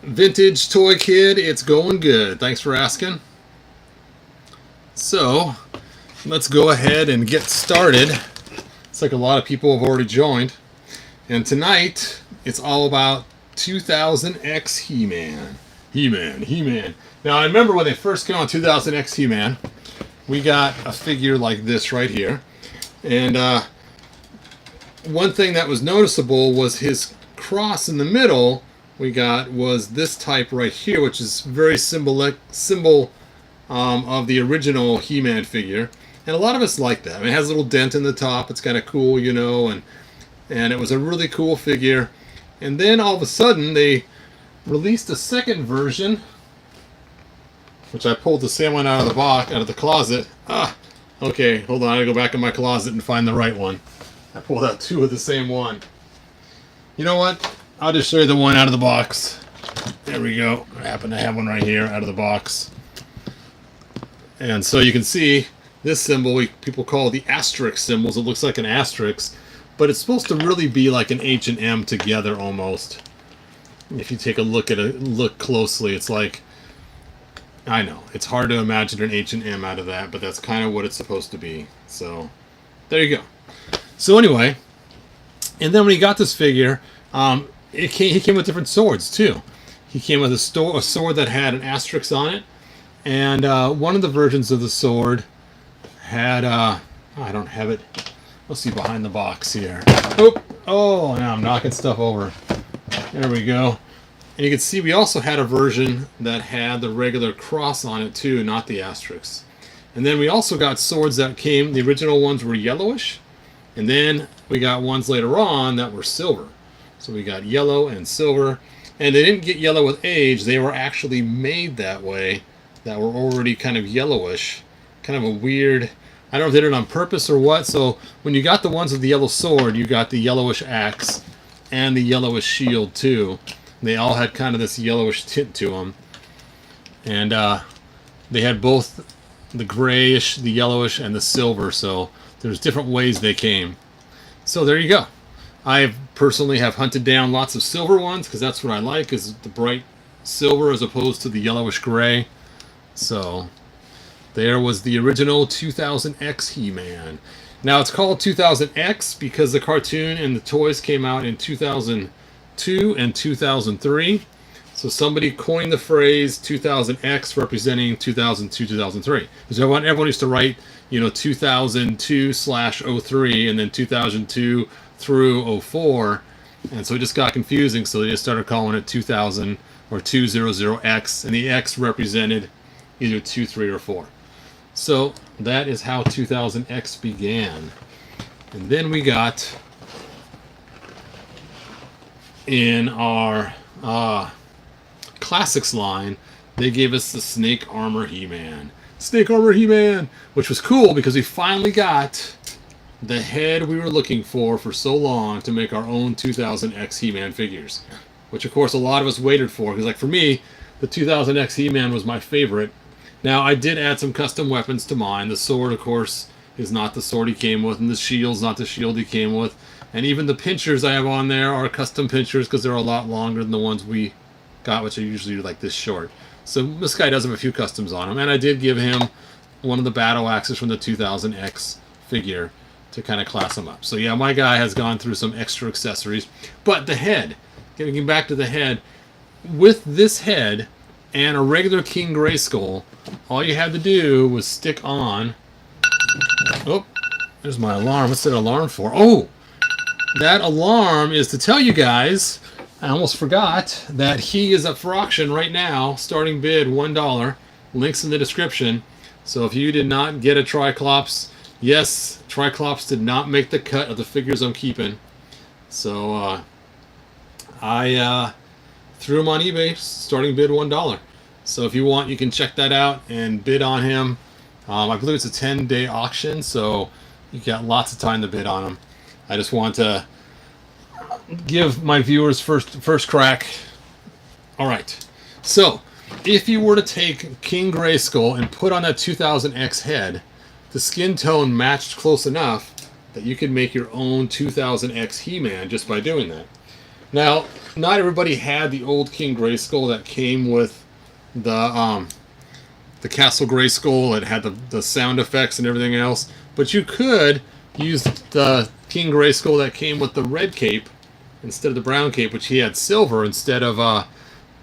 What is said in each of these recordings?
Vintage Toy Kid, it's going good. Thanks for asking. So, let's go ahead and get started. It's like a lot of people have already joined. And tonight, it's all about 2000X He-Man. He-Man. Now, I remember when they first came on 2000X He-Man, we got a figure like this right here. And one thing that was noticeable was his cross in the middle we got was this type right here, which is very symbol of the original He-Man figure. And a lot of us like that. I mean, it has a little dent in the top. It's kind of cool, you know, and it was a really cool figure. And then all of a sudden, they released a second version, which I pulled the same one out of the box, out of the closet. Okay, hold on. I gotta go back in my closet and find the right one. I pulled out two of the same one. You know what? I'll just show you the one out of the box. There we go. I happen to have one right here out of the box. And so you can see this symbol, people call it the asterisk symbols. It looks like an asterisk, but it's supposed to really be like an H and M together almost. If you take a look at it, look closely, it's like, I know, it's hard to imagine an H and M out of that, but that's kind of what it's supposed to be. So, there you go. So anyway, and then when he got this figure, he came with different swords too. He came with a sword that had an asterisk on it, and one of the versions of the sword had I don't have it. Let's see behind the box here. Oh, now I'm knocking stuff over. There we go. And you can see we also had a version that had the regular cross on it too, not the asterisk. And then we also got swords that came. The original ones were yellowish, and then we got ones later on that were silver. So we got yellow and silver, and they didn't get yellow with age. They were actually made that way, that were already kind of yellowish, kind of a weird. I don't know if they did it on purpose or what. So when you got the ones with the yellow sword, you got the yellowish axe and the yellowish shield too. They all had kind of this yellowish tint to them, and they had both the grayish, the yellowish, and the silver. So there's different ways they came. So there you go. I personally have hunted down lots of silver ones because that's what I like, is the bright silver as opposed to the yellowish gray. So there was the original 2000X He-Man. Now it's called 2000X because the cartoon and the toys came out in 2002 and 2003. So somebody coined the phrase 2000X representing 2002, 2003. Because everyone used to write, 2002/03 and then 2002 through 04, and so it just got confusing, so they just started calling it 2000 or 200X, and the X represented either 2, 3, or 4. So that is how 2000X began. And then we got in our classics line, they gave us the Snake Armor He-Man. Snake Armor He-Man, which was cool because we finally got the head we were looking for so long to make our own 2000X He-Man figures, which of course a lot of us waited for, because like for me, the 2000X He-Man was my favorite. Now I did add some custom weapons to mine. The sword, of course, is not the sword he came with, and the shield's not the shield he came with, and even the pinchers I have on there are custom pinchers because they're a lot longer than the ones we got, which are usually like this short. So this guy does have a few customs on him, and I did give him one of the battle axes from the 2000X figure to kind of class him up. So yeah, my guy has gone through some extra accessories. But the head, getting back to the head, with this head and a regular King Grayskull, all you had to do was stick on... Oh, there's my alarm. What's that alarm for? Oh, that alarm is to tell you guys, I almost forgot, that he is up for auction right now. Starting bid $1. Links in the description. So if you did not get a Triclops, yes, Triclops did not make the cut of the figures I'm keeping. So I threw him on eBay, starting bid $1. So if you want, you can check that out and bid on him. I believe it's a 10-day auction, so you got lots of time to bid on him. I just want to give my viewers first crack. All right. So if you were to take King Grayskull and put on that 2000X head, the skin tone matched close enough that you could make your own 2000X He-Man just by doing that. Now, not everybody had the old King Grayskull that came with the Castle Grayskull. It had the sound effects and everything else. But you could use the King Grayskull that came with the red cape instead of the brown cape, which he had silver instead of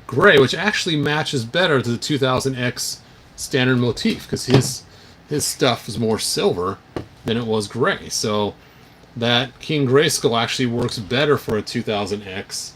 gray, which actually matches better to the 2000X standard motif because his stuff is more silver than it was gray. So that King Grayskull actually works better for a 2000X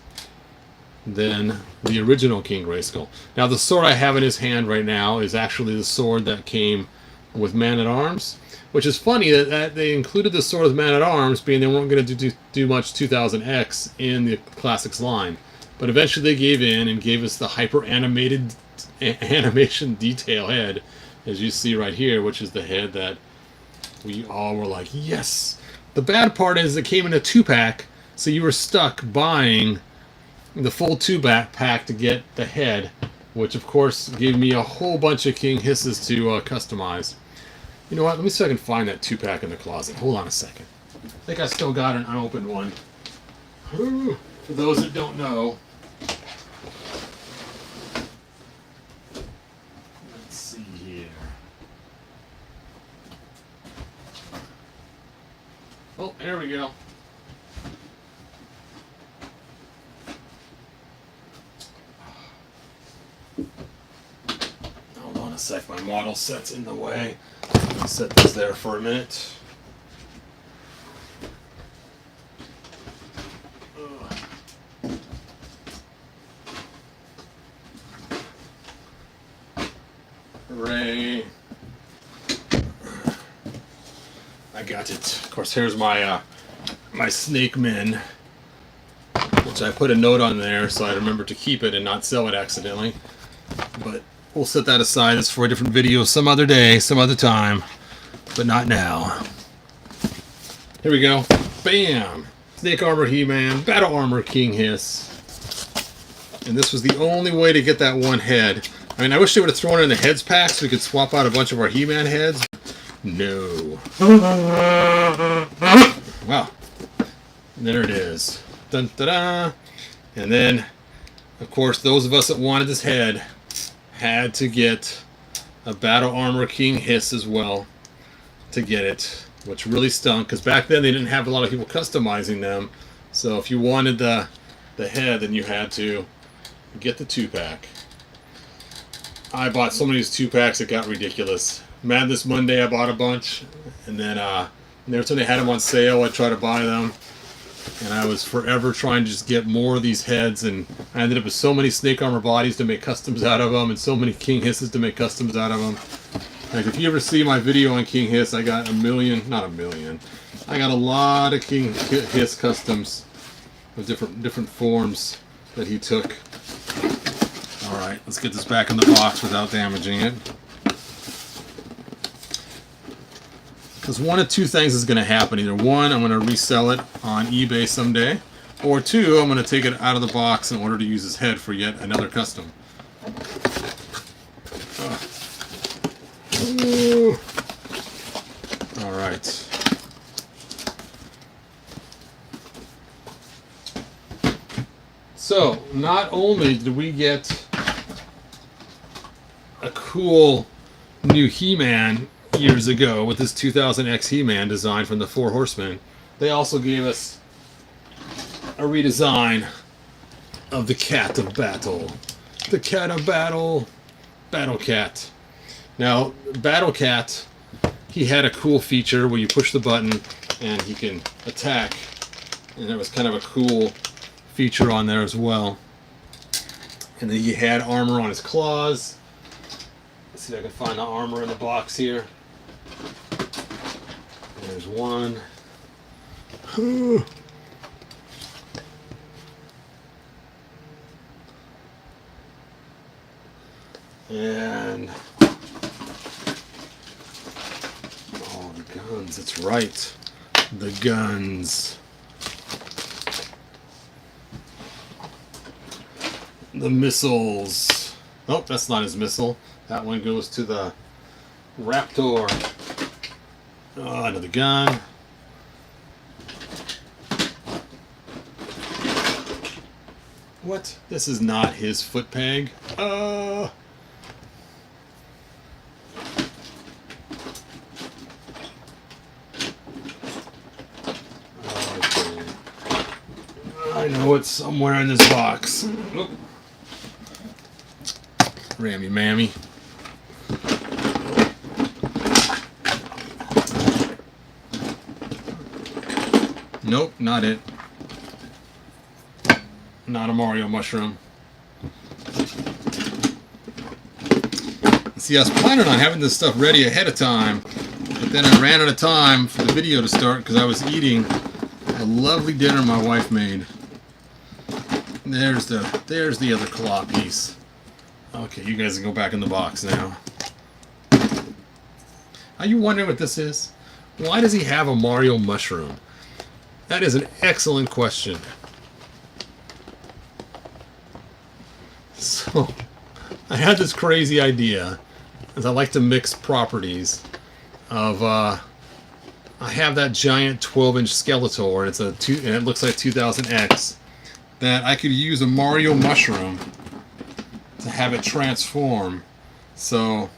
than the original King Grayskull. Now the sword I have in his hand right now is actually the sword that came with Man-at-Arms, which is funny that they included the sword with Man-at-Arms, being they weren't going to do much 2000X in the Classics line. But eventually they gave in and gave us the hyper-animated animation detail head, as you see right here, which is the head that we all were like, yes! The bad part is it came in a 2-pack, so you were stuck buying the full 2-pack to get the head, which of course gave me a whole bunch of King Hisses to customize. You know what? Let me see if I can find that 2-pack in the closet. Hold on a second. I think I still got an unopened one. For those that don't know, let's see here. Oh, there we go. Hold on a sec, my model set's in the way. I'll set this there for a minute. Hooray. I got it. Of course, here's my my Snake Men, which I put a note on there so I remember to keep it and not sell it accidentally. But we'll set that aside. It's for a different video some other day, some other time, but not now. Here we go. Bam! Snake Armor He-Man, Battle Armor King Hiss. And this was the only way to get that one head. I mean, I wish they would have thrown it in the heads pack so we could swap out a bunch of our He-Man heads. No. Wow. And there it is. Dun, da, da. And then, of course, those of us that wanted this head had to get a Battle Armor King Hiss as well to get it, which really stunk because back then they didn't have a lot of people customizing them. So if you wanted the head, then you had to get the 2-pack. I bought so many of these 2-packs it got ridiculous. Madness Monday I bought a bunch, and then every time they had them on sale I tried to buy them, and I was forever trying to just get more of these heads, and I ended up with so many Snake Armor bodies to make customs out of them, and so many King Hisses to make customs out of them. Like if you ever see my video on King Hiss, I got not a million, I got a lot of King Hiss customs of different forms that he took. Alright, let's get this back in the box without damaging it. Because one of two things is going to happen. Either one, I'm going to resell it on eBay someday, or two, I'm going to take it out of the box in order to use his head for yet another custom. Alright. So, not only did we get a cool new He-Man years ago with this 2000X He-Man design from the Four Horsemen, they also gave us a redesign of the Cat of Battle. The Cat of Battle. Battle Cat. Now, Battle Cat, he had a cool feature where you push the button and he can attack. And there was kind of a cool feature on there as well. And then he had armor on his claws. Let's see if I can find the armor in the box here. There's one. And oh, the guns, it's right. The guns. The missiles. Oh, that's not his missile. That one goes to the Raptor. Oh, another gun. What? This is not his foot peg. Okay. I know it's somewhere in this box. Oop. Rammy mammy. Nope, not it. Not a Mario mushroom. See, I was planning on having this stuff ready ahead of time, but then I ran out of time for the video to start because I was eating a lovely dinner my wife made. There's the other claw piece. Okay, you guys can go back in the box now. Are you wondering what this is? Why does he have a Mario mushroom? That is an excellent question. So, I had this crazy idea, as I like to mix properties, of, I have that giant 12-inch Skeletor, and it looks like 2000X, that I could use a Mario mushroom to have it transform. So,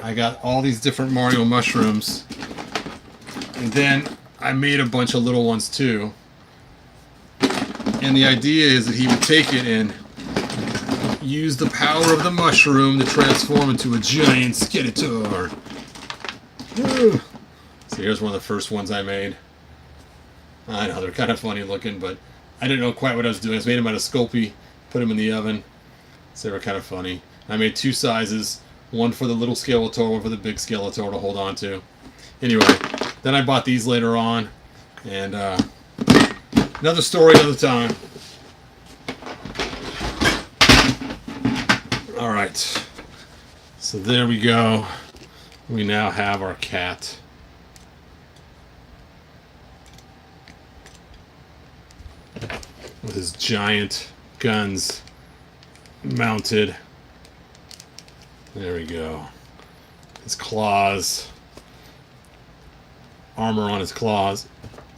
I got all these different Mario mushrooms, and then I made a bunch of little ones too. And the idea is that he would take it and use the power of the mushroom to transform into a giant Skeletor. So here's one of the first ones I made. I know, they're kind of funny looking, but I didn't know quite what I was doing. I just made them out of Sculpey, put them in the oven. So they were kind of funny. I made two sizes, one for the little Skeletor, one for the big Skeletor to hold on to. Anyway, then I bought these later on, and another story, another time. Alright, so there we go. We now have our cat. With his giant guns mounted. There we go. His claws. Armor on his claws.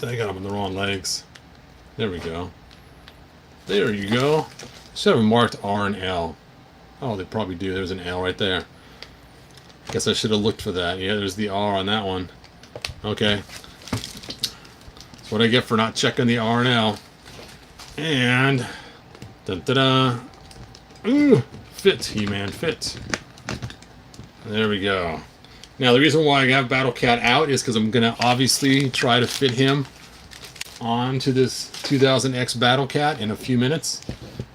I got him in the wrong legs. There we go. There you go. Should have marked R and L. Oh, they probably do. There's an L right there. Guess I should have looked for that. Yeah, there's the R on that one. Okay. That's what I get for not checking the R and L. And... da-da-da. Ooh! Fit, He-Man, fit. There we go. Now, the reason why I have Battle Cat out is because I'm going to obviously try to fit him onto this 2000X Battle Cat in a few minutes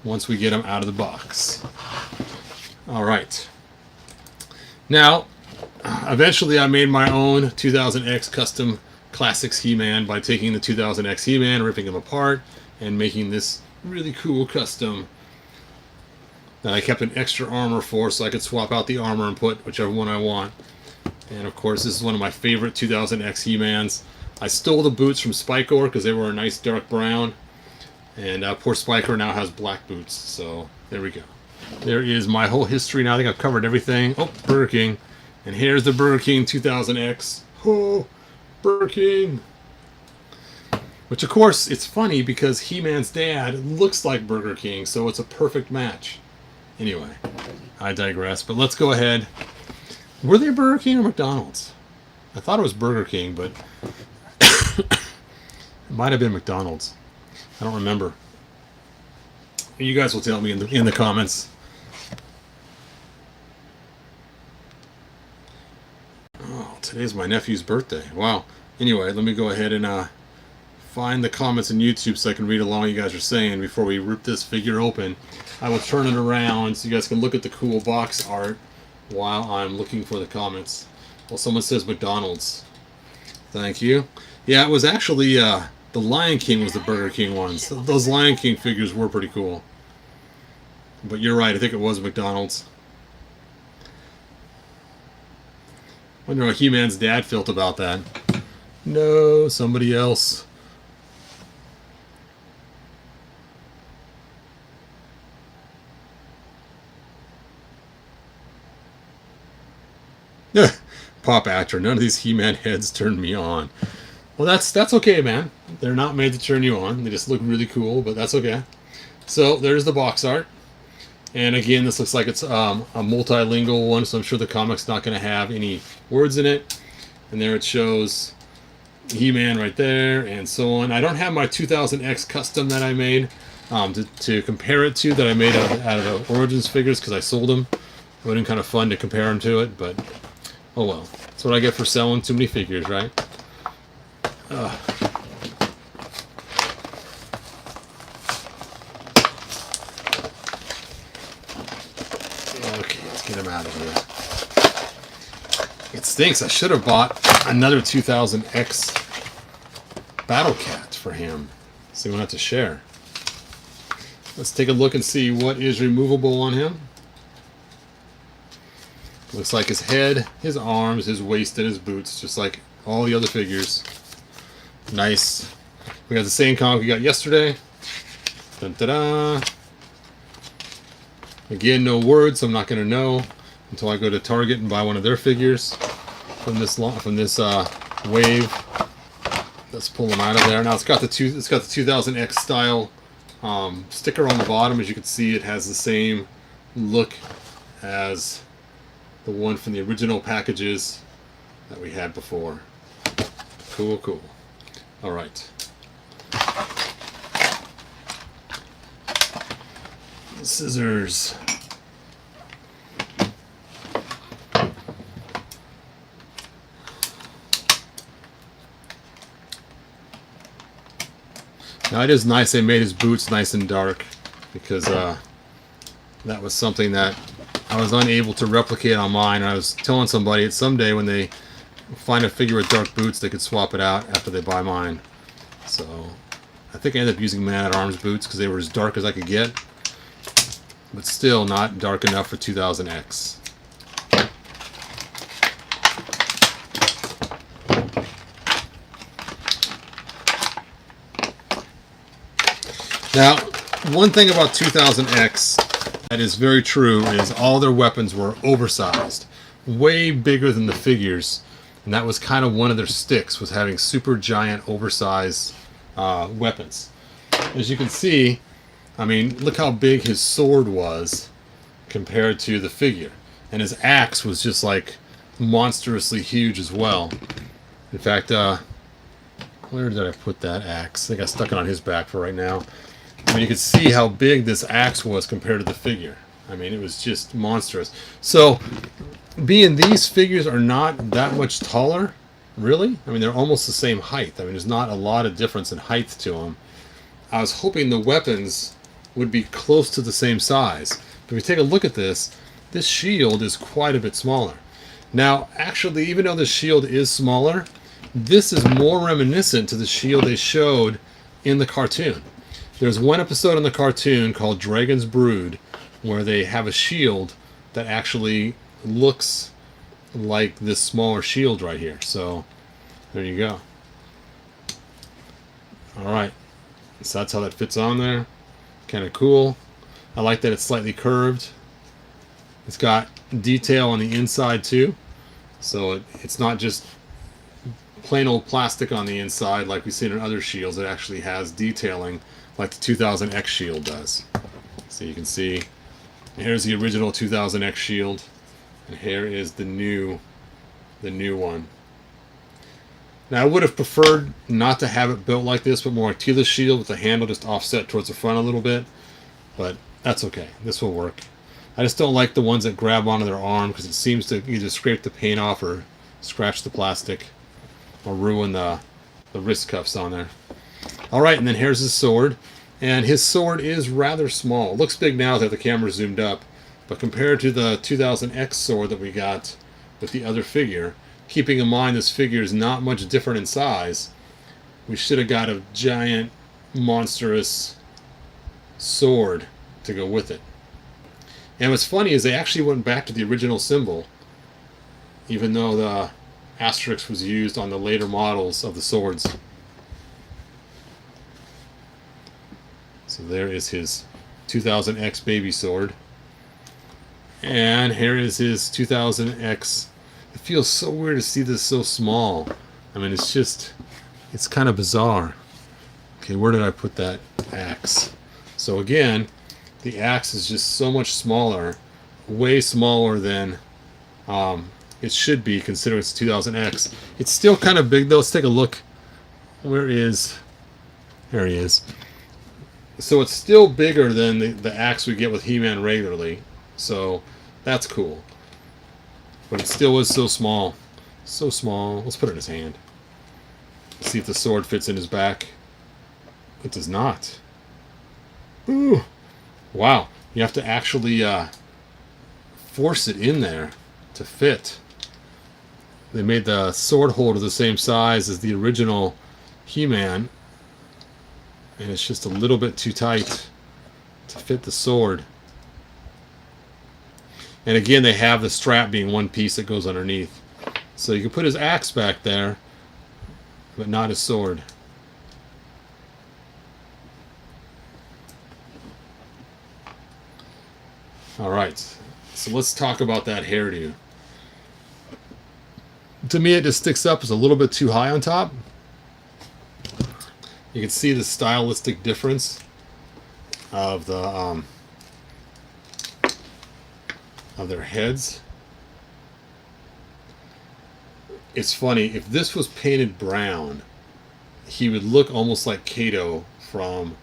once we get him out of the box. Alright. Now, eventually I made my own 2000X Custom Classics He-Man by taking the 2000X He-Man, ripping him apart, and making this really cool custom that I kept an extra armor for so I could swap out the armor and put whichever one I want. And of course, this is one of my favorite 2000X He-Mans. I stole the boots from Spikor because they were a nice dark brown. And poor Spikor now has black boots. So there we go. There is my whole history now. I think I've covered everything. Oh, Burger King. And here's the Burger King 2000X. Oh, Burger King. Which, of course, it's funny because He-Man's dad looks like Burger King. So it's a perfect match. Anyway, I digress. But let's go ahead. Were they Burger King or McDonald's? I thought it was Burger King, but it might have been McDonald's. I don't remember. You guys will tell me in the comments. Oh, today's my nephew's birthday. Wow. Anyway, let me go ahead and find the comments on YouTube so I can read along what you guys are saying before we rip this figure open. I will turn it around so you guys can look at the cool box art while I'm looking for the comments. Well, someone says McDonald's. Thank you. Yeah, it was actually the Lion King was the Burger King ones. Those Lion King figures were pretty cool. But you're right, I think it was McDonald's. Wonder how He-Man's dad felt about that. No, somebody else. Pop actor, none of these He-Man heads turned me on. Well, that's okay, man. They're not made to turn you on. They just look really cool, but that's okay. So there's the box art. And again, this looks like it's a multilingual one, so I'm sure the comic's not going to have any words in it. And there it shows He-Man right there, and so on. I don't have my 2000X custom that I made to compare it to, that I made out of the Origins figures, because I sold them. It would have been kind of fun to compare them to it, but oh well. That's what I get for selling too many figures, right? Okay, let's get him out of here. It stinks. I should have bought another 2000X Battle Cat for him, so we won't have to share. Let's take a look and see what is removable on him. Looks like his head, his arms, his waist, and his boots, just like all the other figures. Nice. We got the same comic we got yesterday. Dun, da, da. Again, no words, so I'm not going to know until I go to Target and buy one of their figures from this wave. Let's pull them out of there. Now it's got the 2000X style sticker on the bottom. As you can see, it has the same look as the one from the original packages that we had before. Cool, cool. All right. Scissors. Now it is nice they made his boots nice and dark, because that was something that I was unable to replicate on mine. And I was telling somebody that someday when they find a figure with dark boots, they could swap it out after they buy mine. So I think I ended up using Man-at-Arms boots because they were as dark as I could get, but still not dark enough for 2000X. Now, one thing about 2000X that is very true is all their weapons were oversized, way bigger than the figures, and that was kind of one of their sticks, was having super giant oversized weapons. As you can see, I mean, look how big his sword was compared to the figure, and his axe was just like monstrously huge as well. In fact, where did I put that axe? I think I stuck it on his back for right now. I mean, you could see how big this axe was compared to the figure. I mean, it was just monstrous. So, being these figures are not that much taller, really. I mean, they're almost the same height. I mean, there's not a lot of difference in height to them. I was hoping the weapons would be close to the same size. But if you take a look at this shield is quite a bit smaller. Now, actually, even though the shield is smaller, this is more reminiscent to the shield they showed in the cartoon. There's one episode in the cartoon called Dragon's Brood where they have a shield that actually looks like this smaller shield right here. So there you go. Alright, so that's how that fits on there. Kind of cool. I like that it's slightly curved. It's got detail on the inside too, so it's not just plain old plastic on the inside like we've seen in other shields. It actually has detailing like the 2000X shield does. So you can see, here's the original 2000X shield, and here is the new one. Now I would have preferred not to have it built like this, but more like Tila's shield with the handle just offset towards the front a little bit, but that's okay. This will work. I just don't like the ones that grab onto their arm, because it seems to either scrape the paint off or scratch the plastic or ruin the wrist cuffs on there. Alright, and then here's his sword. And his sword is rather small. It looks big now that the camera zoomed up, but compared to the 2000X sword that we got with the other figure, keeping in mind this figure is not much different in size, we should have got a giant, monstrous sword to go with it. And what's funny is they actually went back to the original symbol, even though the asterisk was used on the later models of the swords. So there is his 2000X baby sword. And here is his 2000X. It feels so weird to see this so small. I mean, it's kind of bizarre. Okay, where did I put that axe? So again, the axe is just so much smaller, way smaller than it should be considering it's 2000X. It's still kind of big though. Let's take a look. Where is... There he is. So it's still bigger than the axe we get with He-Man regularly. So that's cool. But it still is so small. So small. Let's put it in his hand. See if the sword fits in his back. It does not. Ooh. Wow. You have to actually force it in there to fit. They made the sword holder the same size as the original He-Man. And it's just a little bit too tight to fit the sword. And again, they have the strap being one piece that goes underneath. So you can put his axe back there, but not his sword. Alright, so let's talk about that hairdo. To me, it just sticks up as a little bit too high on top. You can see the stylistic difference of the of their heads. It's funny, if this was painted brown, he would look almost like Kato from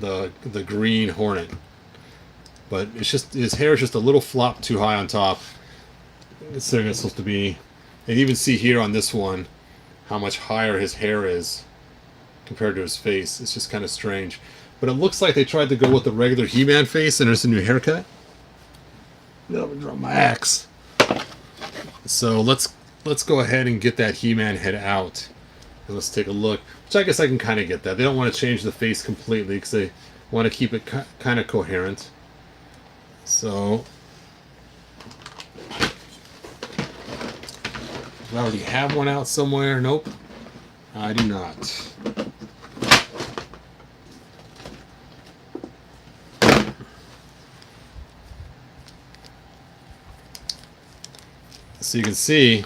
the Green Hornet. But it's just, his hair is just a little flop too high on top, considering it's supposed to be. And even see here on this one how much higher his hair is compared to his face. It's just kind of strange. But it looks like they tried to go with the regular He-Man face and there's a new haircut. No, I'm drop my axe. So let's go ahead and get that He-Man head out. And let's take a look. Which I guess I can kind of get that. They don't want to change the face completely because they want to keep it kind of coherent. So do I already have one out somewhere? Nope. I do not. So you can see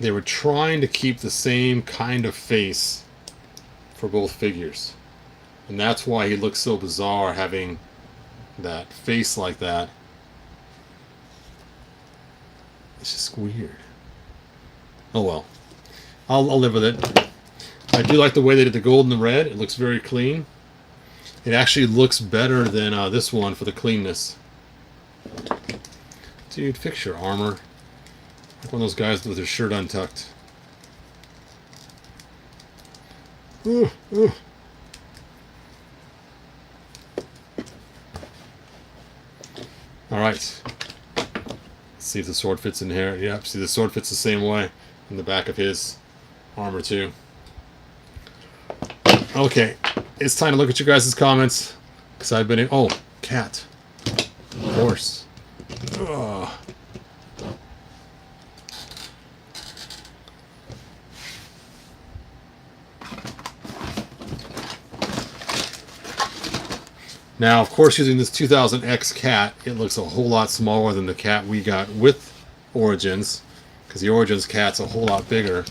they were trying to keep the same kind of face for both figures. And that's why he looks so bizarre having that face like that. It's just weird. Oh well. I'll live with it. I do like the way they did the gold and the red. It looks very clean. It actually looks better than this one for the cleanness. Dude, fix your armor. Like one of those guys with their shirt untucked. Ooh, ooh. Alright. Let's see if the sword fits in here. Yep, see the sword fits the same way in the back of his armor too. Okay, it's time to look at your guys' comments. Because I've been in... Oh, cat. Of course. Ugh. Now, of course, using this 2000X cat, it looks a whole lot smaller than the cat we got with Origins, because the Origins cat's a whole lot bigger.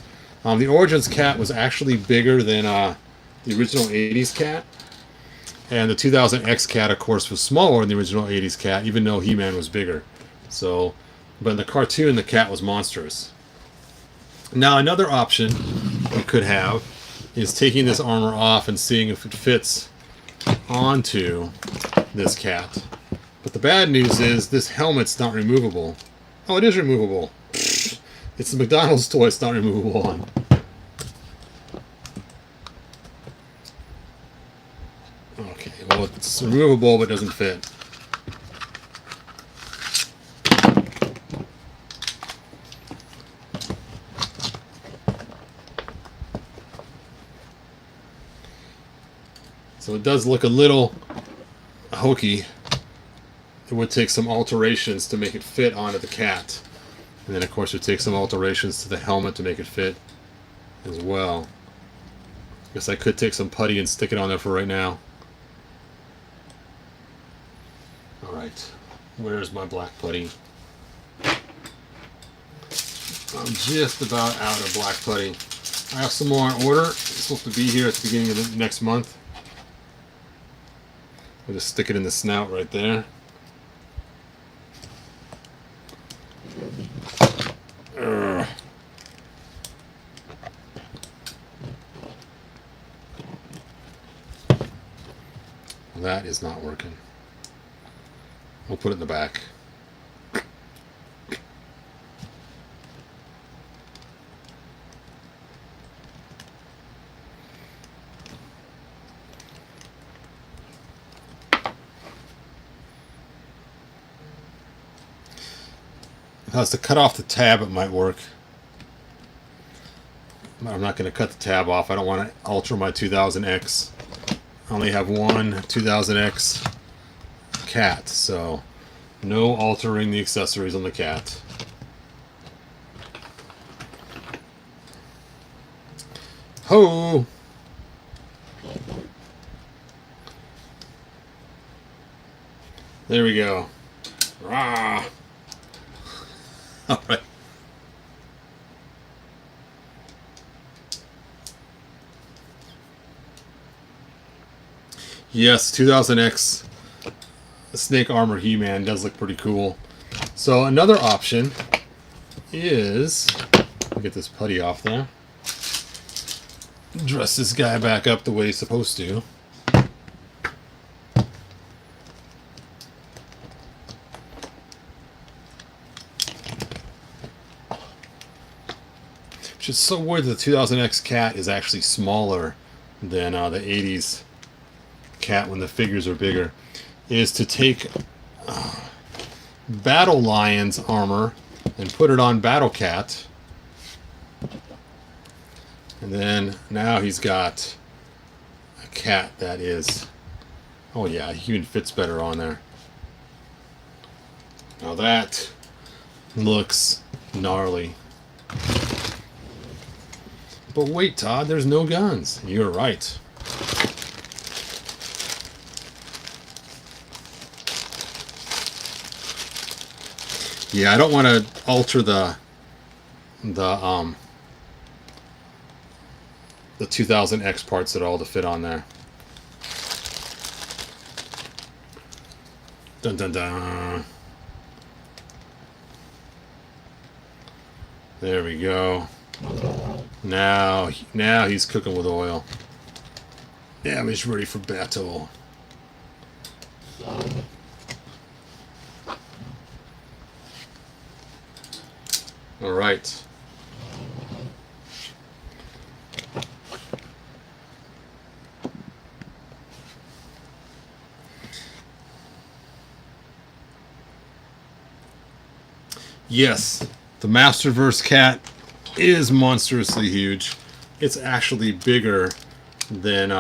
The Origins cat was actually bigger than the original 80s cat, and the 2000X cat, of course, was smaller than the original 80s cat, even though He-Man was bigger. So, but in the cartoon, the cat was monstrous. Now, another option we could have is taking this armor off and seeing if it fits onto this cat. But the bad news is this helmet's not removable. Oh, it is removable. It's the McDonald's toy it's not removable on. Okay, well, it's removable but doesn't fit. So it does look a little hokey. It would take some alterations to make it fit onto the cat. And then of course it would take some alterations to the helmet to make it fit as well. Guess I could take some putty and stick it on there for right now. Alright, where's my black putty? I'm just about out of black putty. I have some more on order. It's supposed to be here at the beginning of the next month. We'll just stick it in the snout right there. That is not working. We'll put it in the back. If I was to cut off the tab, it might work. I'm not going to cut the tab off. I don't want to alter my 2000X. I only have one 2000X cat, so no altering the accessories on the cat. Ho! There we go. Rah! All right. Yes, 2000X Snake Armor He-Man does look pretty cool. So another option is, I'll get this putty off there. Dress this guy back up the way he's supposed to. Which is so weird that the 2000X cat is actually smaller than the 80s cat when the figures are bigger. Is to take Battle Lion's armor and put it on Battle Cat. And then now he's got a cat that is, oh yeah, he even fits better on there. Now that looks gnarly. But wait, Todd, there's no guns. You're right. Yeah, I don't want to alter the 2000X parts at all to fit on there. Dun dun dun. There we go. Now he's cooking with oil. Now he's ready for battle. All right. Yes, the Masterverse cat is monstrously huge. It's actually bigger than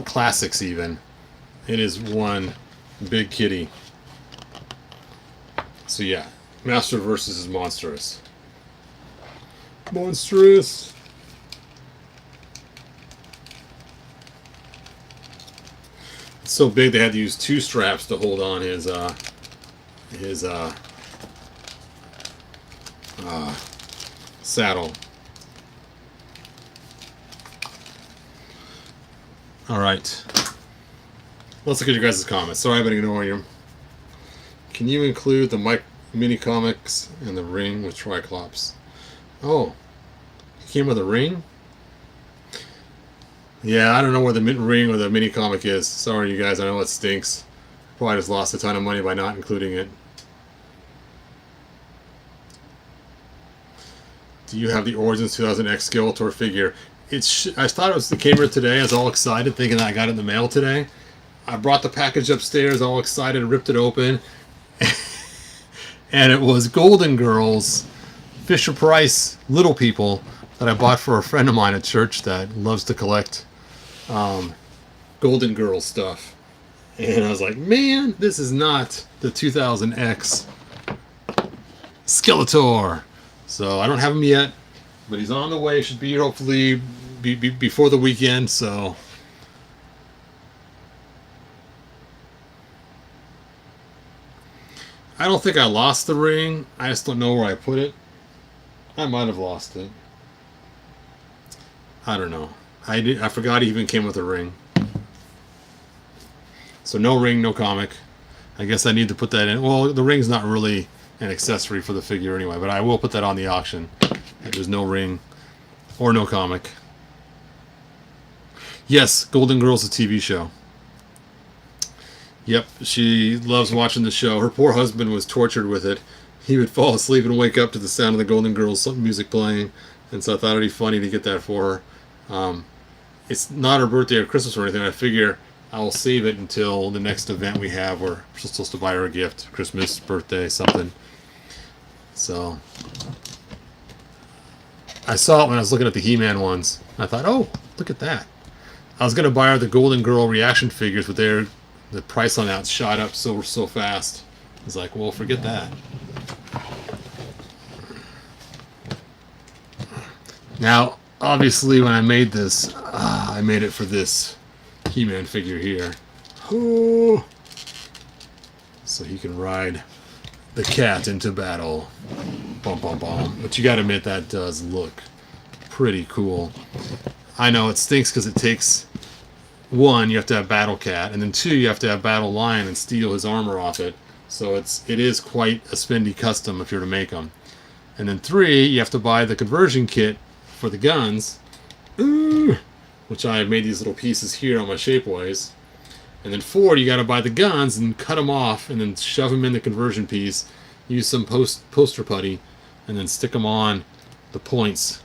Classics even. It is one big kitty. So yeah, Masterverse is monstrous. Monstrous. It's so big they had to use two straps to hold on his saddle. All right. Let's look at your guys' comments. Sorry I've been ignoring you. Can you include the mini comics and the ring with Triclops? Oh, he came with a ring? Yeah, I don't know where the ring or the mini comic is. Sorry, you guys. I know it stinks. Probably just lost a ton of money by not including it. Do you have the Origins 2000X Skeletor figure? I thought it came here today. I was all excited, thinking that I got it in the mail today. I brought the package upstairs, all excited, and ripped it open. And it was Golden Girls, Fisher Price Little People that I bought for a friend of mine at church that loves to collect Golden Girls stuff. And I was like, man, this is not the 2000X Skeletor. So I don't have him yet, but he's on the way. Should be here hopefully before the weekend. So I don't think I lost the ring. I just don't know where I put it. I might have lost it. I don't know. I forgot he even came with a ring. So no ring, no comic. I guess I need to put that in. Well, the ring's not really an accessory for the figure anyway, but I will put that on the auction. There's no ring or no comic. Yes, Golden Girls, a TV show. Yep, she loves watching the show. Her poor husband was tortured with it. He would fall asleep and wake up to the sound of the Golden Girls music playing, and so I thought it'd be funny to get that for her. It's not her birthday or Christmas or anything. I figure I'll save it until the next event we have where we're supposed to buy her a gift. Christmas, birthday, something. So I saw it when I was looking at the He-Man ones. I thought, oh, look at that. I was going to buy her the Golden Girl reaction figures, but the price on that shot up so fast. I was like, well, forget that. Now, obviously, when I made this, I made it for this He-Man figure here. Oh, so he can ride the cat into battle. Bum, bum, bum. But you got to admit, that does look pretty cool. I know it stinks because it takes, one, you have to have Battle Cat, and then two, you have to have Battle Lion and steal his armor off it. So it is quite a spendy custom if you're to make them. And then three, you have to buy the conversion kit for the guns, which I made these little pieces here on my Shapeways. And then four, you got to buy the guns and cut them off and then shove them in the conversion piece, use some poster putty, and then stick them on the points.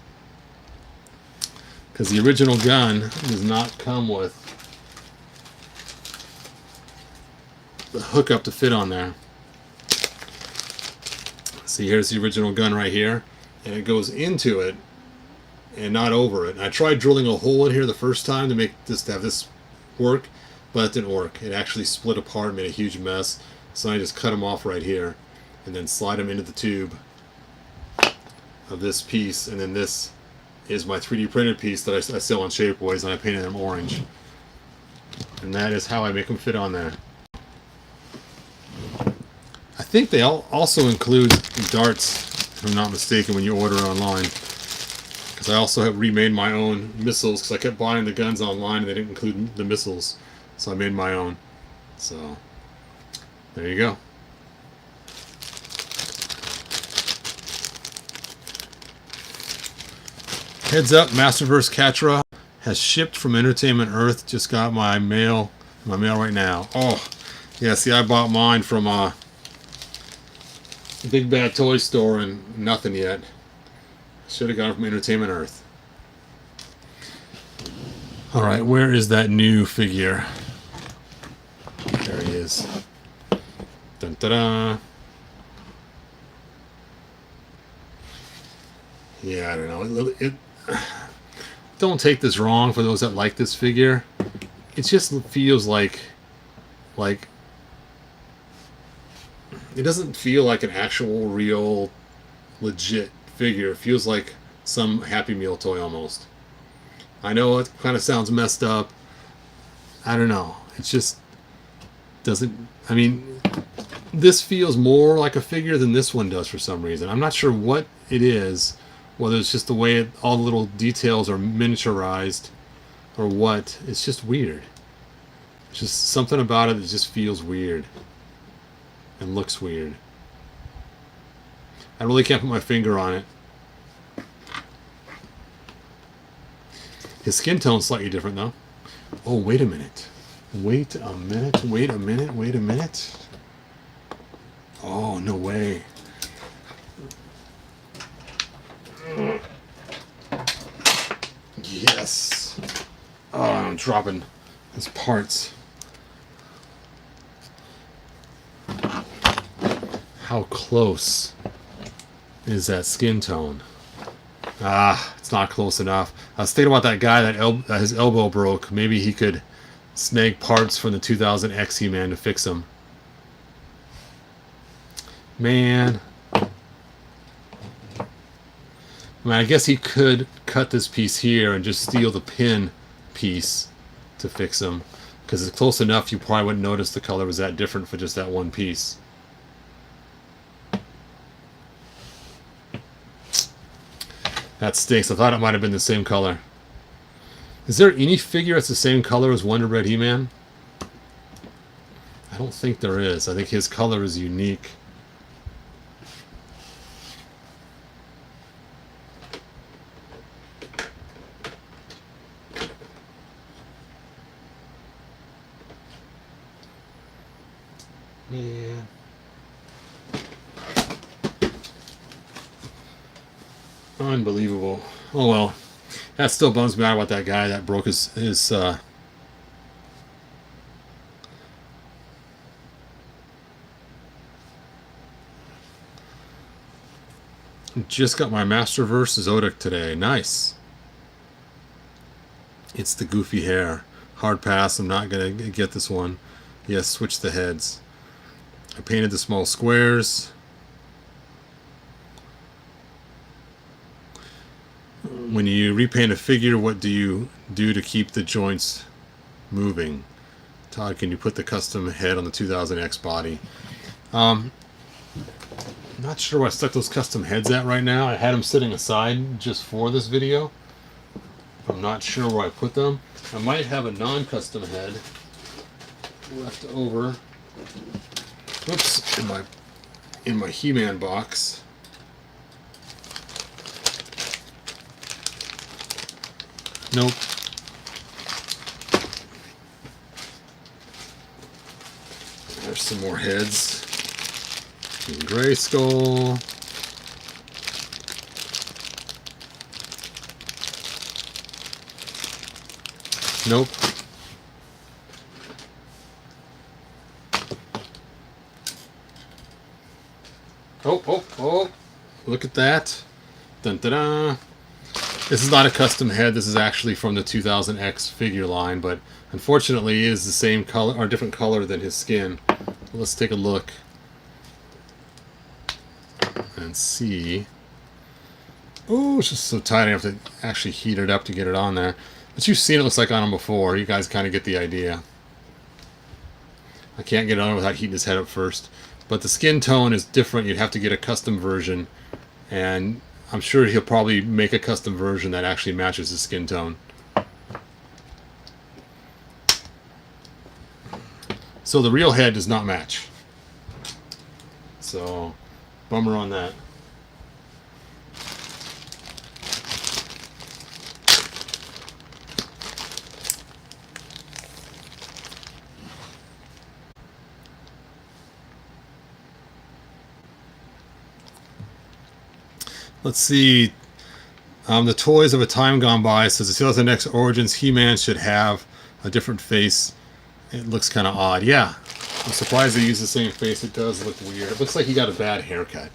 Because the original gun does not come with the hookup to fit on there. See, here's the original gun right here, and it goes into it and not over it. And I tried drilling a hole in here the first time to have this work, but it didn't work. It actually split apart, made a huge mess. So I just cut them off right here and then slide them into the tube of this piece, and then this is my 3D printed piece that I sell on Shapeways, and I painted them orange. And that is how I make them fit on there. I think they also include darts, if I'm not mistaken, when you order online. Because I also have remade my own missiles, because I kept buying the guns online and they didn't include the missiles. So I made my own. So, there you go. Heads up, Masterverse Catra has shipped from Entertainment Earth. Just got my mail right now. Oh, yeah, see, I bought mine from Big Bad Toy Store and nothing yet. Should have got it from Entertainment Earth. Alright, where is that new figure? There he is. Dun, ta-da. Yeah, I don't know. Don't take this wrong for those that like this figure. It just feels like it doesn't feel like an actual, real, legit figure. It feels like some Happy Meal toy almost. I know it kind of sounds messed up. I don't know. It just doesn't... I mean, this feels more like a figure than this one does for some reason. I'm not sure what it is. Whether it's just the way all the little details are miniaturized or what. It's just weird. It's just something about it that just feels weird. And looks weird. I really can't put my finger on it. His skin tone's slightly different though. Oh, wait a minute. Wait a minute. Wait a minute. Wait a minute. Oh, no way. Yes. Oh, I'm dropping his parts. How close is that skin tone? Ah, it's not close enough. I was thinking about that guy that his elbow broke. Maybe he could snag parts from the 2000 X He-Man to fix him. Man. I mean, I guess he could cut this piece here and just steal the pin piece to fix him. Because it's close enough, you probably wouldn't notice the color was that different for just that one piece. That stinks. I thought it might have been the same color. Is there any figure that's the same color as Wonder Bread He-Man? I don't think there is. I think his color is unique. Yeah. Unbelievable. Oh well. That still bums me out about that guy that broke his just got my Masterverse Zodiac today. Nice. It's the goofy hair. Hard pass. I'm not going to get this one. Yes, switch the heads. I painted the small squares. When you repaint a figure, what do you do to keep the joints moving? Todd, can you put the custom head on the 2000X body? I'm not sure where I stuck those custom heads at right now. I had them sitting aside just for this video. I'm not sure where I put them. I might have a non-custom head left over. Oops, in my He-Man box. Nope. There's some more heads. King Grayskull. Nope. Oh. Look at that. Dun da da. This is not a custom head. This is actually from the 2000X figure line, but unfortunately it is the same color or different color than his skin. Let's take a look and see. Oh, it's just so tight. I have to actually heat it up to get it on there. But you've seen it looks like on him before. You guys kind of get the idea. I can't get it on without heating his head up first. But the skin tone is different. You'd have to get a custom version. And I'm sure he'll probably make a custom version that actually matches his skin tone. So the real head does not match. So, bummer on that. Let's see. The Toys of a Time Gone By says the 2000X Origins He-Man should have a different face. It looks kind of odd. Yeah, I'm surprised they use the same face. It does look weird. It looks like he got a bad haircut.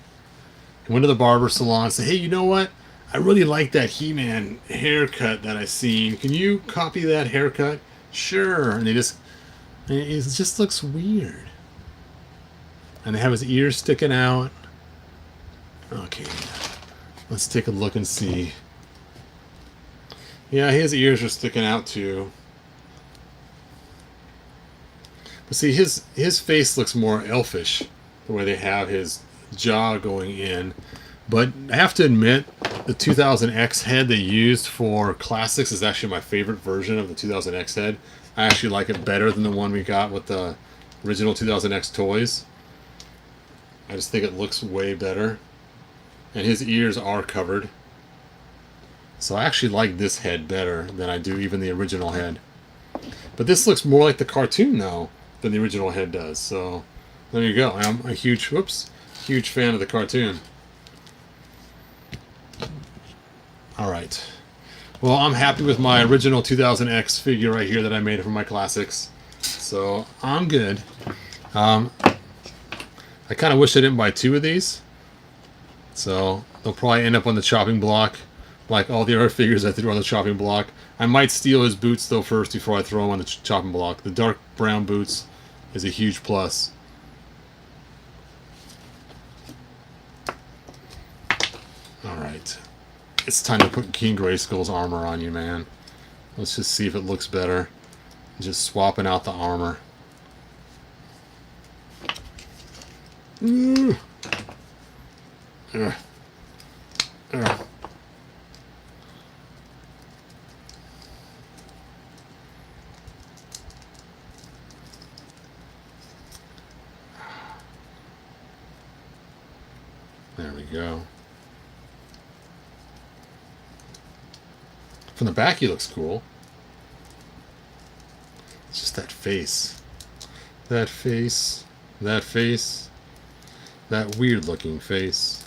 He went to the barber salon and said, hey, you know what? I really like that He-Man haircut that I seen. Can you copy that haircut? Sure. And it just looks weird. And they have his ears sticking out. Okay. Let's take a look and see. Yeah, his ears are sticking out too. But see, his face looks more elfish, the way they have his jaw going in. But I have to admit, the 2000X head they used for Classics is actually my favorite version of the 2000X head. I actually like it better than the one we got with the original 2000X toys. I just think it looks way better. And his ears are covered. So I actually like this head better than I do even the original head. But this looks more like the cartoon though than the original head does. So there you go. I'm a huge fan of the cartoon. Alright. Well, I'm happy with my original 2000X figure right here that I made for my Classics. So I'm good. I kind of wish I didn't buy two of these. So they'll probably end up on the chopping block like all the other figures I threw on the chopping block. I might steal his boots though first before I throw them on the chopping block. The dark brown boots is a huge plus. Alright. It's time to put King Grayskull's armor on you, man. Let's just see if it looks better. Just swapping out the armor. Ugh. There we go. From the back, he looks cool. It's just that face. That face. That face. That weird looking face.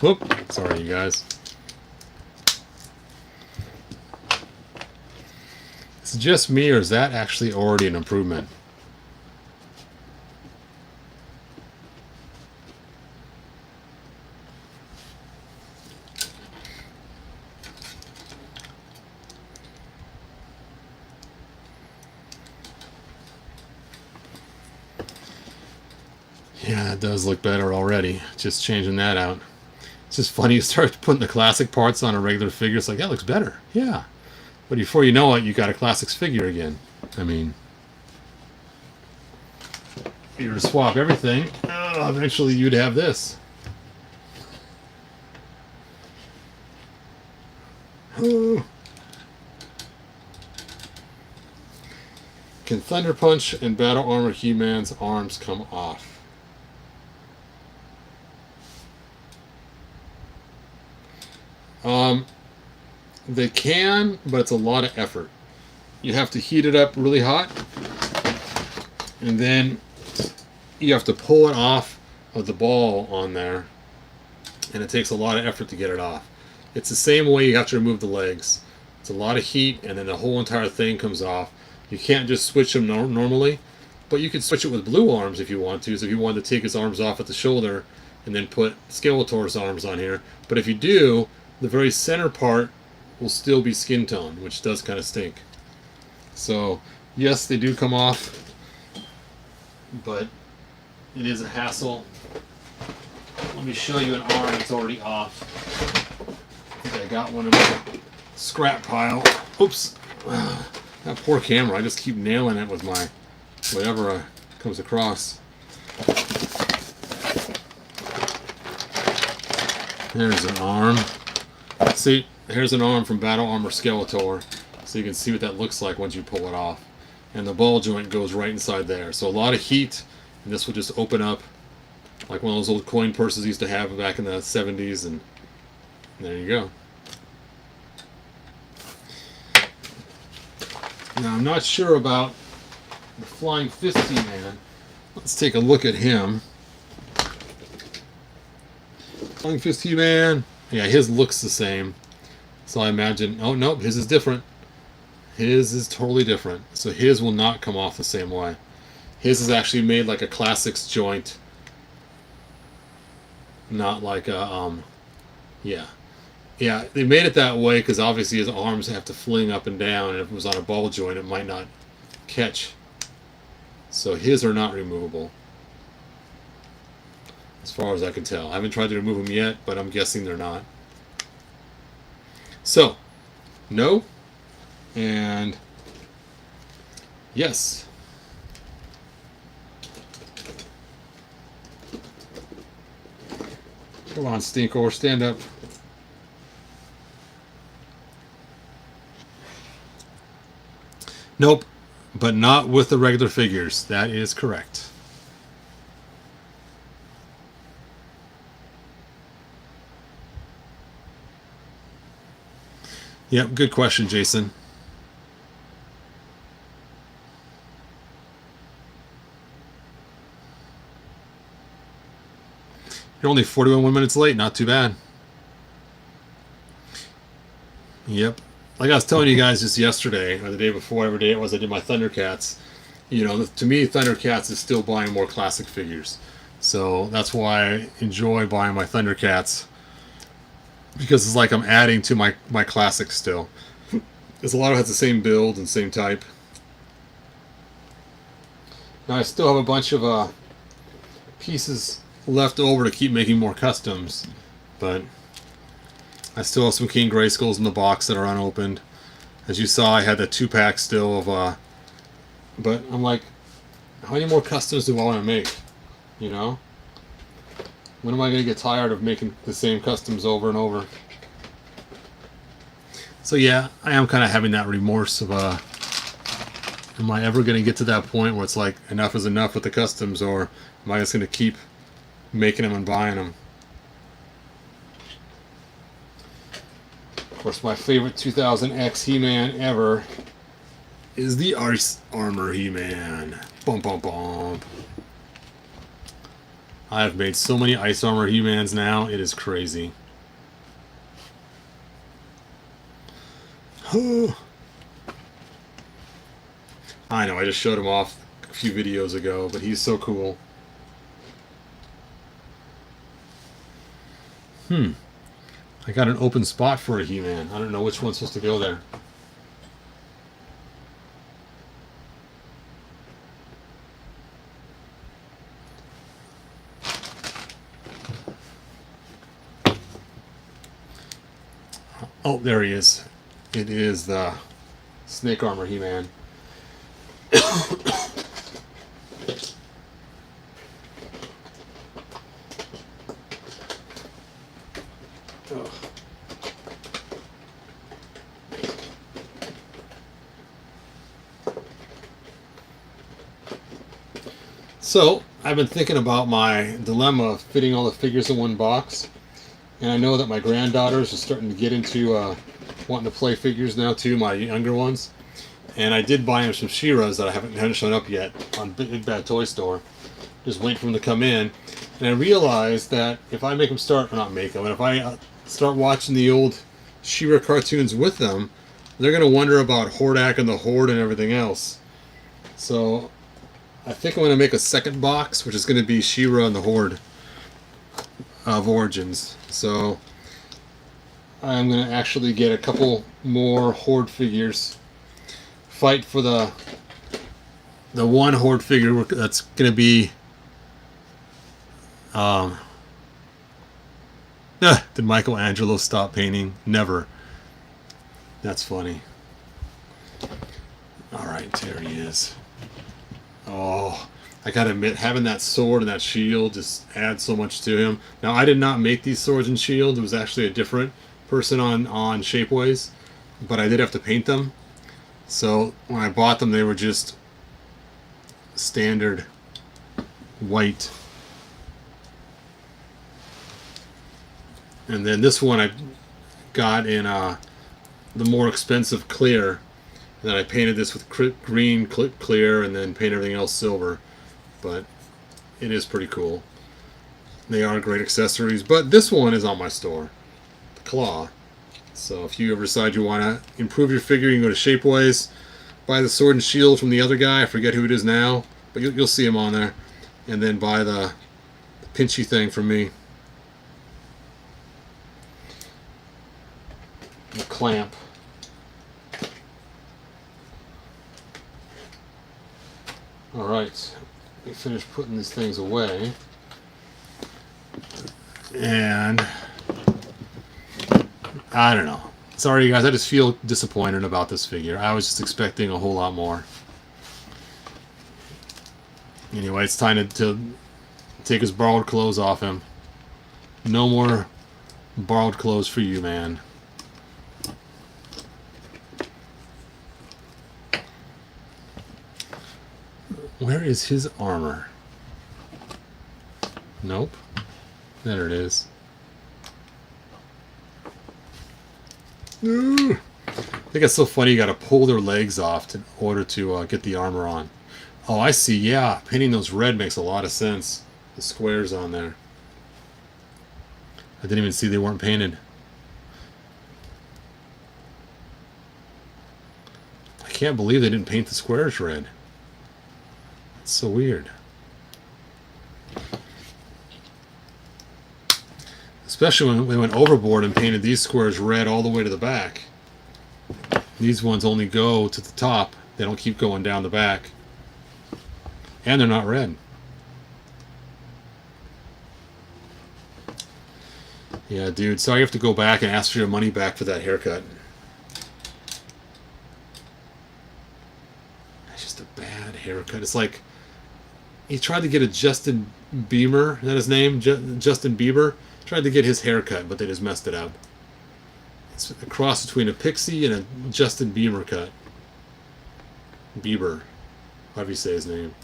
Whoop. Sorry, you guys. Is it just me, or is that actually already an improvement? Yeah, that does look better already. Just changing that out. It's just funny, you start putting the classic parts on a regular figure, it's like, that looks better. Yeah. But before you know it, you got a classics figure again. I mean, if you were to swap everything, eventually you'd have this. Oh. Can Thunder Punch and Battle Armor He-Man's arms come off? They can, but it's a lot of effort. You have to heat it up really hot, and then you have to pull it off of the ball on there, and it takes a lot of effort to get it off. It's the same way you have to remove the legs. It's a lot of heat, and then the whole entire thing comes off. You can't just switch them normally, but you could switch it with blue arms if you want to. So if you wanted to take his arms off at the shoulder and then put Skeletor's arms on here. But if you do, the very center part will still be skin tone, which does kind of stink. So yes, they do come off, but it is a hassle. Let me show you an arm that's already off. I think I got one in my scrap pile. Oops. That poor camera. I just keep nailing it with my whatever comes across. There's an arm. See, here's an arm from Battle Armor Skeletor. So you can see what that looks like once you pull it off. And the ball joint goes right inside there. So a lot of heat, and this will just open up like one of those old coin purses used to have back in the 70s, and there you go. Now I'm not sure about the Flying Fist He-Man. Let's take a look at him. Flying Fist He-Man. Yeah, his looks the same. So I imagine, oh nope, his is different. His is totally different. So his will not come off the same way. His is actually made like a classics joint. Not like a, yeah. Yeah, they made it that way because obviously his arms have to fling up and down, and if it was on a ball joint, it might not catch. So his are not removable, as far as I can tell. I haven't tried to remove them yet, but I'm guessing they're not. So, no, and yes. Come on, Stinkor, stand up. Nope, but not with the regular figures. That is correct. Yep, good question, Jason. You're only 41 minutes late, not too bad. Yep. Like I was telling you guys just yesterday, or the day before, whatever day it was, I did my Thundercats. You know, to me, Thundercats is still buying more classic figures. So that's why I enjoy buying my Thundercats. Because it's like I'm adding to my classics still. Because a lot of it has the same build and same type. Now I still have a bunch of pieces left over to keep making more customs. But I still have some King Grayskulls in the box that are unopened. As you saw, I had that 2-pack still of, but I'm like, how many more customs do I want to make? You know? When am I going to get tired of making the same customs over and over? So yeah, I am kind of having that remorse of, Am I ever going to get to that point where it's like enough is enough with the customs, or am I just going to keep making them and buying them? Of course, my favorite 2000X He-Man ever is the Ice Armor He-Man. Bum bum bum. I have made so many Ice Armor He-Mans now, it is crazy. I know, I just showed him off a few videos ago, but he's so cool. I got an open spot for a He-Man. I don't know which one's supposed to go there. Oh, there he is. It is the Snake Armor He-Man. So, I've been thinking about my dilemma of fitting all the figures in one box. And I know that my granddaughters are starting to get into wanting to play figures now too, my younger ones. And I did buy them some She-Ras that haven't shown up yet on Big Bad Toy Store. Just waiting for them to come in. And I realized that if I make them start, or not make them, and if I start watching the old She-Ra cartoons with them, they're going to wonder about Hordak and the Horde and everything else. So I think I'm going to make a second box, which is going to be She-Ra and the Horde of Origins. So I'm going to actually get a couple more Horde figures. Fight for the one Horde figure that's going to be did Michelangelo stop painting? Never. That's funny. Alright, there he is. Oh, I gotta admit, having that sword and that shield just adds so much to him. Now, I did not make these swords and shields. It was actually a different person on Shapeways, but I did have to paint them. So when I bought them, they were just standard white. And then this one I got in the more expensive clear. And then I painted this with green clear and then painted everything else silver. But it is pretty cool. They are great accessories. But this one is on my store, the Claw. So if you ever decide you want to improve your figure, you can go to Shapeways, buy the sword and shield from the other guy. I forget who it is now, but you'll see him on there. And then buy the pinchy thing from me. The clamp. Alright, let me finish putting these things away. And I don't know. Sorry, guys. I just feel disappointed about this figure. I was just expecting a whole lot more. Anyway, it's time to take his borrowed clothes off him. No more borrowed clothes for you, man. Where is his armor? Nope. There it is. I think it's so funny you gotta pull their legs off in order to get the armor on. Oh, I see. Yeah, painting those red makes a lot of sense. The squares on there. I didn't even see they weren't painted. I can't believe they didn't paint the squares red. It's so weird. Especially when we went overboard and painted these squares red all the way to the back. These ones only go to the top. They don't keep going down the back. And they're not red. Yeah, dude. So I have to go back and ask for your money back for that haircut. It's just a bad haircut. It's like he tried to get a Justin Bieber. Is that his name? Justin Bieber? Tried to get his haircut, but they just messed it up. It's a cross between a Pixie and a Justin Bieber cut. Bieber, however you say his name.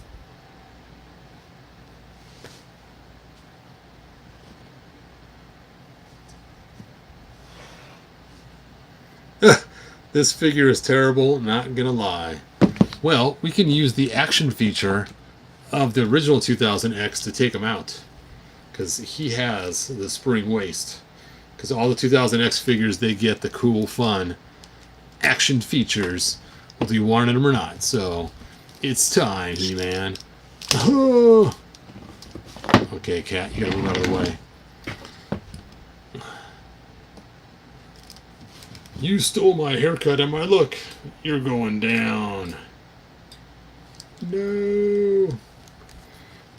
This figure is terrible, not gonna lie. Well, we can use the action feature of the original 2000X to take him out, because he has the spring waist. Because all the 2000X figures, they get the cool, fun action features, whether you wanted them or not. So, it's time, He-Man. Oh! Okay, Cat, you gotta move out of the way. You stole my haircut and my look. You're going down. No.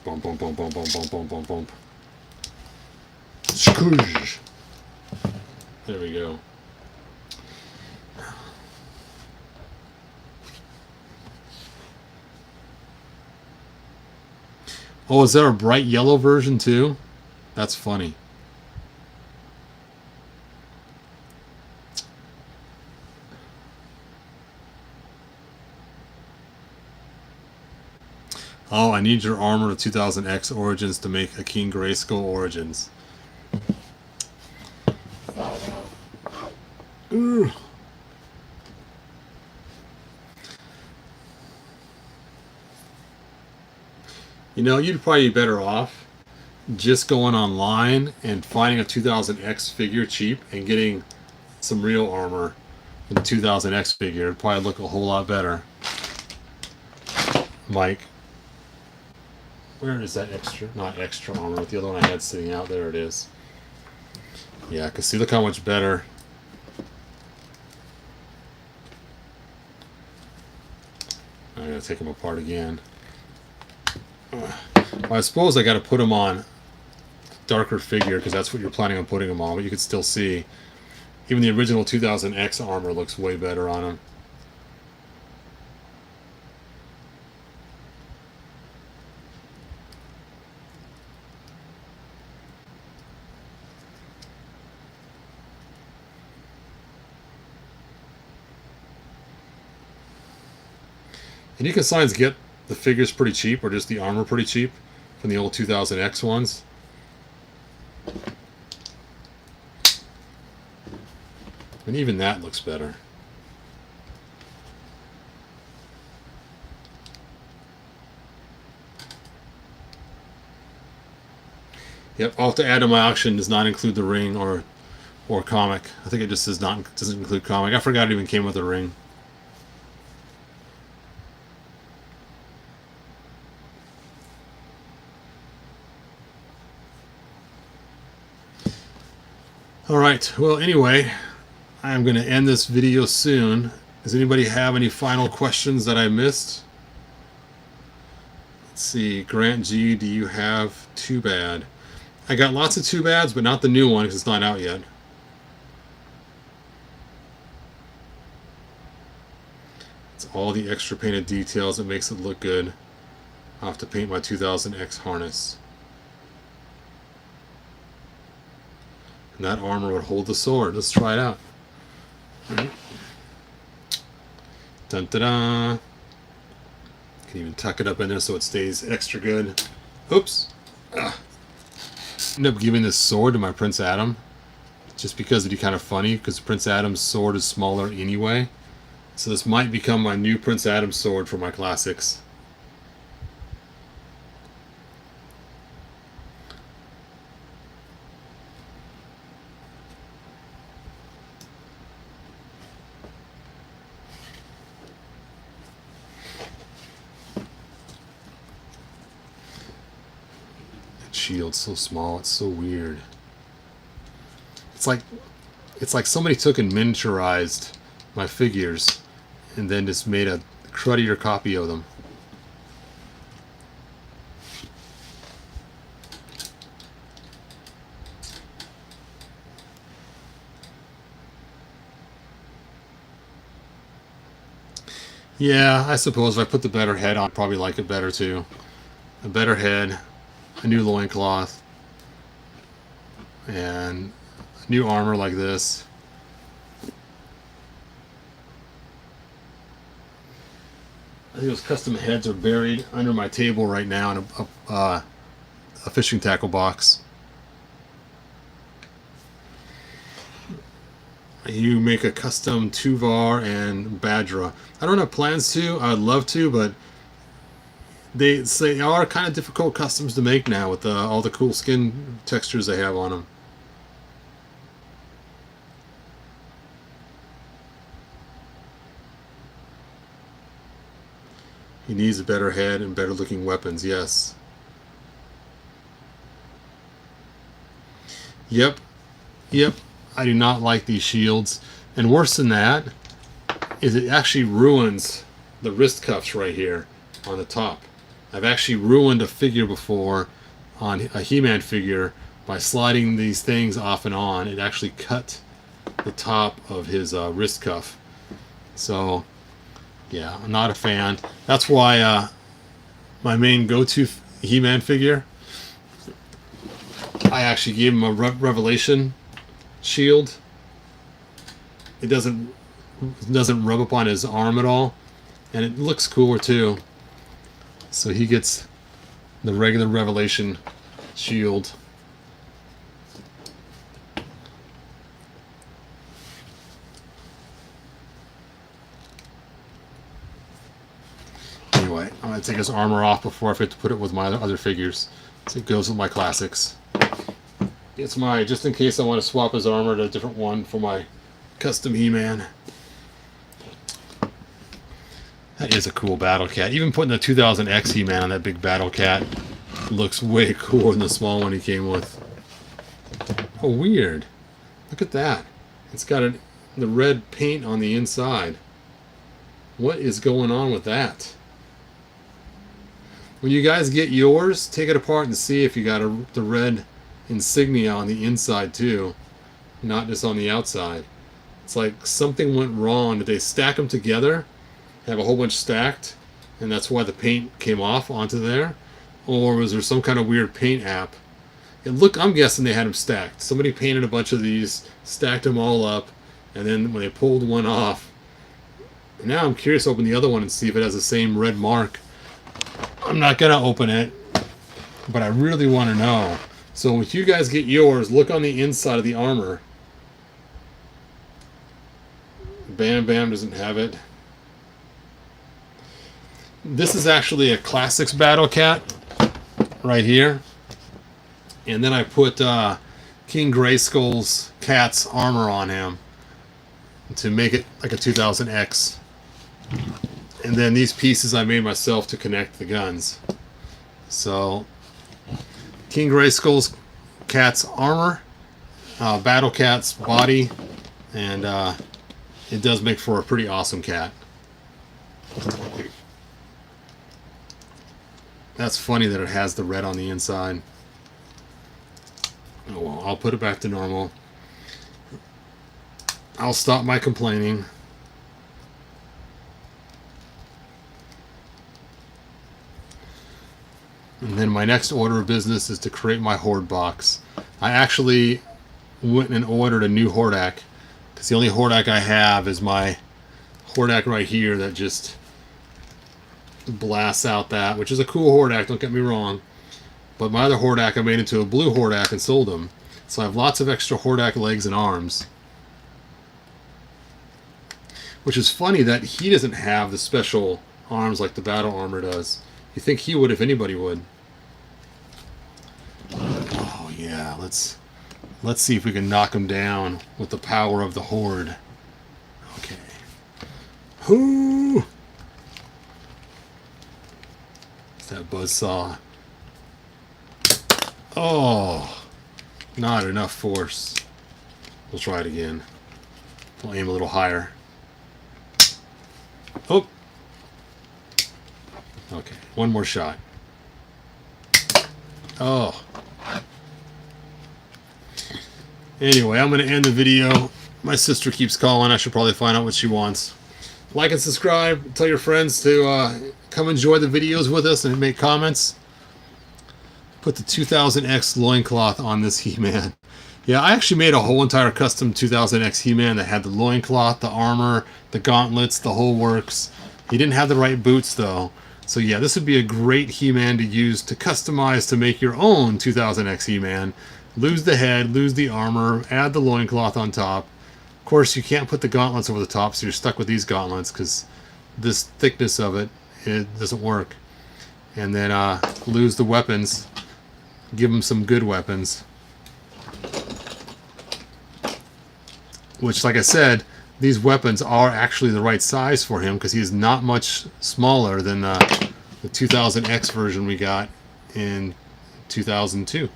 Bump, bump, bump, bump, bump, bump, bump, bump, bump. Squish. There we go. Oh, is there a bright yellow version too? That's funny. Oh, I need your armor of 2000X Origins to make a King Grayskull Origins. Ugh. You know, you'd probably be better off just going online and finding a 2000X figure cheap and getting some real armor in the 2000X figure. It'd probably look a whole lot better. Mike. Where is that extra? Not extra armor, but the other one I had sitting out. There it is. Yeah, because see, look how much better. I gotta take them apart again. Well, I suppose I gotta put them on darker figure because that's what you're planning on putting them on, but you can still see even the original 2000X armor looks way better on them. And you can sometimes get the figures pretty cheap, or just the armor pretty cheap, from the old 2000X ones. And even that looks better. Yep, I'll have to add to my auction does not include the ring or comic. I think it just doesn't include comic. I forgot it even came with a ring. Alright, well anyway, I'm going to end this video soon. Does anybody have any final questions that I missed? Let's see, Grant G, do you have Too Bad? I got lots of Too Bads, but not the new one because it's not out yet. It's all the extra painted details that makes it look good. I'll have to paint my 2000X harness. And that armor would hold the sword. Let's try it out. Dun da da. Can even tuck it up in there so it stays extra good. Oops. End up giving this sword to my Prince Adam just because it'd be kind of funny because Prince Adam's sword is smaller anyway. So this might become my new Prince Adam sword for my classics. Shield's so small, it's so weird. It's like somebody took and miniaturized my figures and then just made a cruddier copy of them. Yeah, I suppose if I put the better head on, I'd probably like it better too. A better head, a new loincloth, and new armor like this. I think those custom heads are buried under my table right now in a fishing tackle box. You make a custom Tuvar and Badra. I don't have plans to. I'd love to, but they are kind of difficult customs to make now with all the cool skin textures they have on them. He needs a better head and better looking weapons, yes. Yep. Yep. I do not like these shields. And worse than that is it actually ruins the wrist cuffs right here on the top. I've actually ruined a figure before on a He-Man figure by sliding these things off and on. It actually cut the top of his wrist cuff. So, yeah, I'm not a fan. That's why my main go-to He-Man figure, I actually gave him a Revelation shield. It doesn't rub up on his arm at all, and it looks cooler too. So he gets the regular Revelation shield. Anyway, I'm going to take his armor off before I forget to put it with my other figures. So it goes with my classics. It's my, just in case I want to swap his armor to a different one for my custom He-Man. That is a cool Battle Cat. Even putting the 2000X He-Man on that big Battle Cat looks way cooler than the small one he came with. Oh, weird. Look at that. It's got the red paint on the inside. What is going on with that? When you guys get yours, take it apart and see if you got the red insignia on the inside too, not just on the outside. It's like something went wrong. Did they stack them together, have a whole bunch stacked, and that's why the paint came off onto there? Or was there some kind of weird paint app? I'm guessing they had them stacked. Somebody painted a bunch of these, stacked them all up, and then when they pulled one off, now I'm curious to open the other one and see if it has the same red mark. I'm not gonna open it, but I really want to know. So if you guys get yours, look on the inside of the armor. Bam Bam doesn't have it. This is actually a Classics Battle Cat right here. And then I put King Grayskull's cat's armor on him to make it like a 2000X. And then these pieces I made myself to connect the guns. So King Grayskull's cat's armor, Battle Cat's body, and it does make for a pretty awesome cat. That's funny that it has the red on the inside. Oh well, I'll put it back to normal. I'll stop my complaining. And then my next order of business is to create my Horde box. I actually went and ordered a new Hordak, because the only Hordak I have is my Hordak right here that just blasts out that, which is a cool Hordak, don't get me wrong. But my other Hordak I made into a blue Hordak and sold him. So I have lots of extra Hordak legs and arms. Which is funny that he doesn't have the special arms like the battle armor does. You think he would if anybody would. Oh yeah, let's see if we can knock him down with the power of the Horde. Okay. Whoo! It's that buzzsaw. Oh, not enough force. We'll try it again. We'll aim a little higher. Oh. Okay, one more shot. Oh. Anyway, I'm going to end the video. My sister keeps calling. I should probably find out what she wants. Like and subscribe. Tell your friends to come enjoy the videos with us and make comments. Put the 2000X loincloth on this He-Man. Yeah, I actually made a whole entire custom 2000X He-Man that had the loincloth, the armor, the gauntlets, the whole works. He didn't have the right boots though. So yeah, this would be a great He-Man to use to customize to make your own 2000X He-Man. Lose the head, lose the armor, add the loincloth on top. Of course, you can't put the gauntlets over the top, so you're stuck with these gauntlets because this thickness of it doesn't work. And then lose the weapons. Give him some good weapons. Which, like I said, these weapons are actually the right size for him because he is not much smaller than the 2000X version we got in 2002.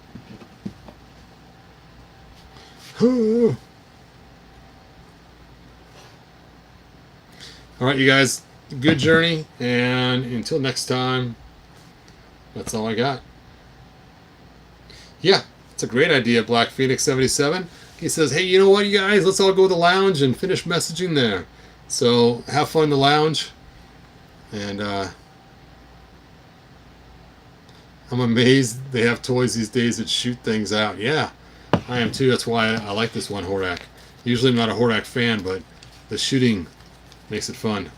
Alright, you guys, good journey, and until next time, that's all I got. Yeah, it's a great idea, Black Phoenix 77. He says, hey, you know what, you guys, let's all go to the lounge and finish messaging there. So, have fun in the lounge, and I'm amazed they have toys these days that shoot things out. Yeah, I am too. That's why I like this one Horak. Usually I'm not a Horak fan, but the shooting makes it fun.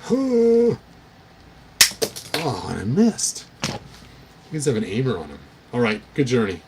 Oh, and I missed. He does have an aimer on him. All right, good journey.